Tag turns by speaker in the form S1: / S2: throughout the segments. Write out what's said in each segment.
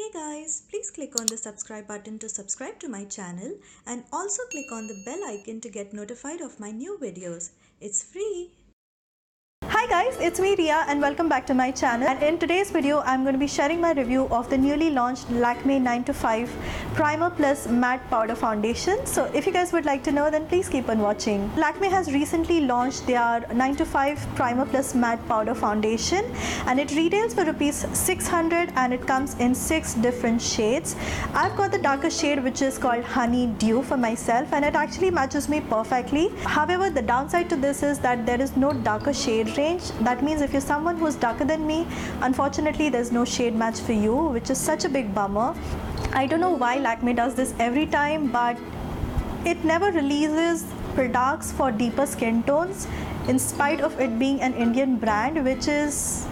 S1: Hey guys, please click on the subscribe button to subscribe to my channel and also click on the bell icon to get notified of my new videos. It's free.
S2: Hi guys, it's me Ria and welcome back to my channel, and in today's video I'm going to be sharing my review of the newly launched Lakme 9 to 5 Primer Plus Matte Powder Foundation. So if you guys would like to know, then please keep on watching. Lakme has recently launched their 9 to 5 Primer Plus Matte Powder Foundation and it retails for rupees 600 and it comes in 6 different shades. I've got the darker shade which is called Honey Dew for myself and it actually matches me perfectly. However, the downside to this is that there is no darker shade range. That means if you're someone who's darker than me, unfortunately there's no shade match for you, which is such a big bummer. I don't know why Lakme does this every time, but it never releases products for deeper skin tones in spite of it being an Indian brand, which is,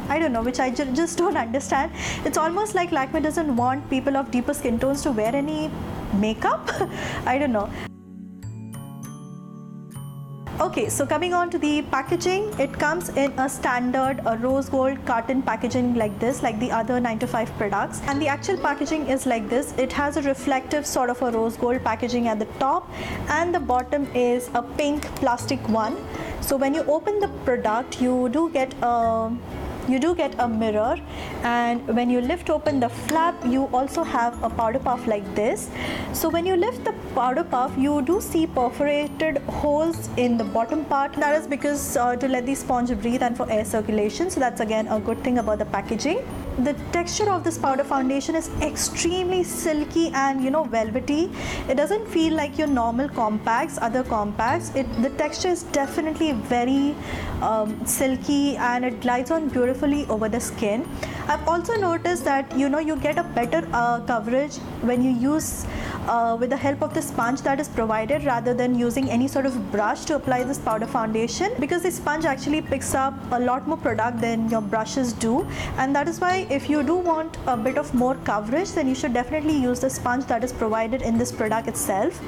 S2: I don't know, which I just don't understand. It's almost like Lakme doesn't want people of deeper skin tones to wear any makeup. I don't know. Okay, so coming on to the packaging, it comes in a standard rose gold carton packaging like this, like the other 9 to 5 products, and the actual packaging is like this. It has a reflective sort of a rose gold packaging at the top and the bottom is a pink plastic one. So when you open the product, you do get a mirror, and when you lift open the flap, you also have a powder puff like this. So when you lift the powder puff, you do see perforated holes in the bottom part. That is because to let the sponge breathe and for air circulation. So that's again a good thing about the packaging. The texture of this powder foundation is extremely silky and velvety. It doesn't feel like your normal compacts, other compacts. The texture is definitely very silky and it glides on beautifully over the skin. I've also noticed that you get a better coverage when you use with the help of the sponge that is provided rather than using any sort of brush to apply this powder foundation, because the sponge actually picks up a lot more product than your brushes do, and that is why if you do want a bit of more coverage, then you should definitely use the sponge that is provided in this product itself.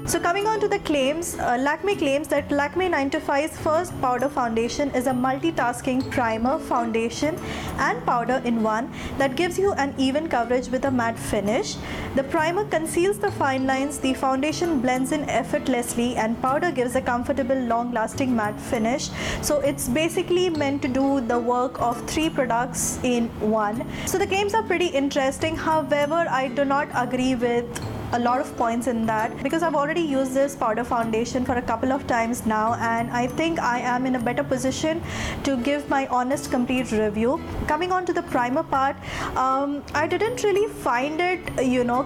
S2: So coming on to the claims, Lakme claims that Lakme 9 to 5's first powder foundation is a multitasking primer, foundation and powder in one that gives you an even coverage with a matte finish. The primer conceals the fine lines, the foundation blends in effortlessly, and powder gives a comfortable long-lasting matte finish. So it's basically meant to do the work of 3 products in one. So the claims are pretty interesting. However, I do not agree with a lot of points in that, because I've already used this powder foundation for a couple of times now and I think I am in a better position to give my honest complete review. Coming on to the primer part, I didn't really find it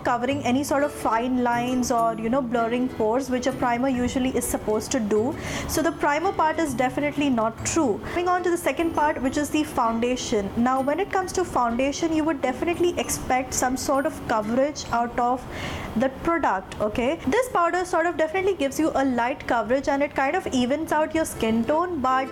S2: covering any sort of fine lines or blurring pores, which a primer usually is supposed to do. So the primer part is definitely not true. Coming on to the second part, which is the foundation. Now when it comes to foundation, you would definitely expect some sort of coverage out of the product. Okay, this powder sort of definitely gives you a light coverage and it kind of evens out your skin tone, but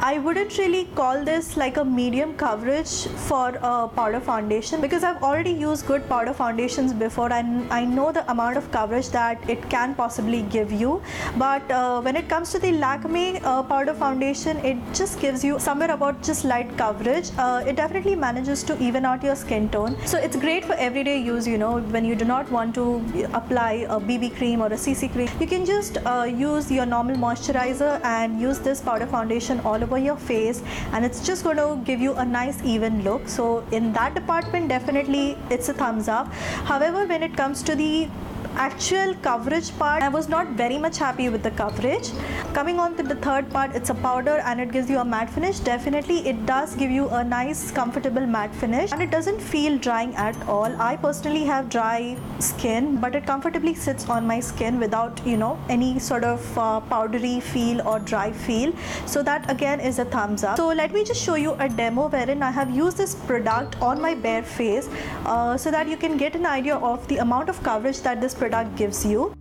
S2: I wouldn't really call this like a medium coverage for a powder foundation, because I've already used good powder foundations before and I know the amount of coverage that it can possibly give you. But when it comes to the Lakme powder foundation, it just gives you somewhere about just light coverage. It definitely manages to even out your skin tone, so it's great for everyday use. When you do not want to apply a BB cream or a CC cream, you can just use your normal moisturizer and use this powder foundation all over your face, and it's just going to give you a nice even look. So in that department, definitely it's a thumbs up. However, when it comes to the actual coverage part, I was not very much happy with the coverage. Coming on to the third part, it's a powder and it gives you a matte finish. Definitely it does give you a nice comfortable matte finish and it doesn't feel drying at all. I personally have dry skin, but it comfortably sits on my skin without any sort of powdery feel or dry feel. So that again is a thumbs up. So let me just show you a demo wherein I have used this product on my bare face so that you can get an idea of the amount of coverage that this product gives you.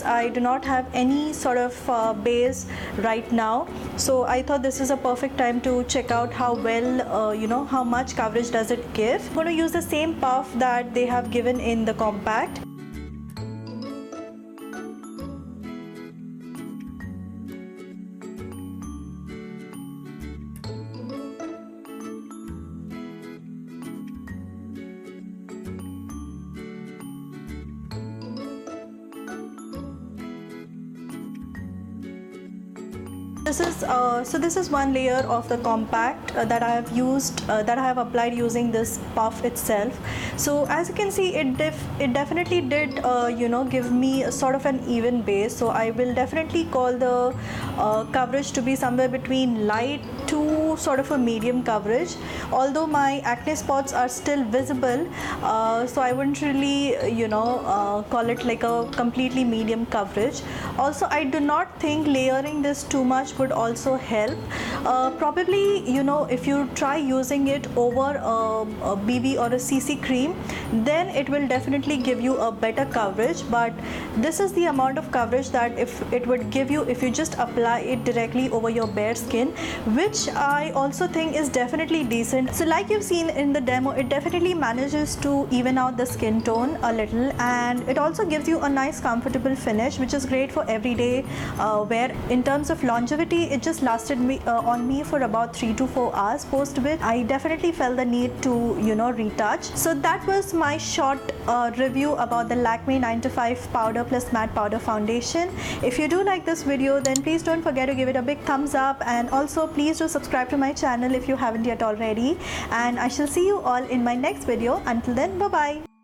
S2: I do not have any sort of base right now, so I thought this is a perfect time to check out how well how much coverage does it give. I'm going to use the same puff that they have given in the compact. This is one layer of the compact that I have used, that I have applied using this puff itself. So as you can see, it definitely did give me a sort of an even base. So I will definitely call the coverage to be somewhere between light to sort of a medium coverage, although my acne spots are still visible, so I wouldn't really call it like a completely medium coverage. Also, I do not think layering this too much would also help. Probably, if you try using it over a BB or a CC cream, then it will definitely give you a better coverage. But this is the amount of coverage that if it would give you if you just apply it directly over your bare skin, which I also think is definitely decent. So like you've seen in the demo, it definitely manages to even out the skin tone a little, and it also gives you a nice comfortable finish, which is great for everyday wear. In terms of longevity, it just lasted me on me for about 3 to 4 hours, post which I definitely felt the need to retouch. So that was my short review about the Lakme 9 to 5 powder plus matte powder foundation. If you do like this video, then please don't forget to give it a big thumbs up, and also please do subscribe to my channel if you haven't yet already, and I shall see you all in my next video. Until then, bye bye.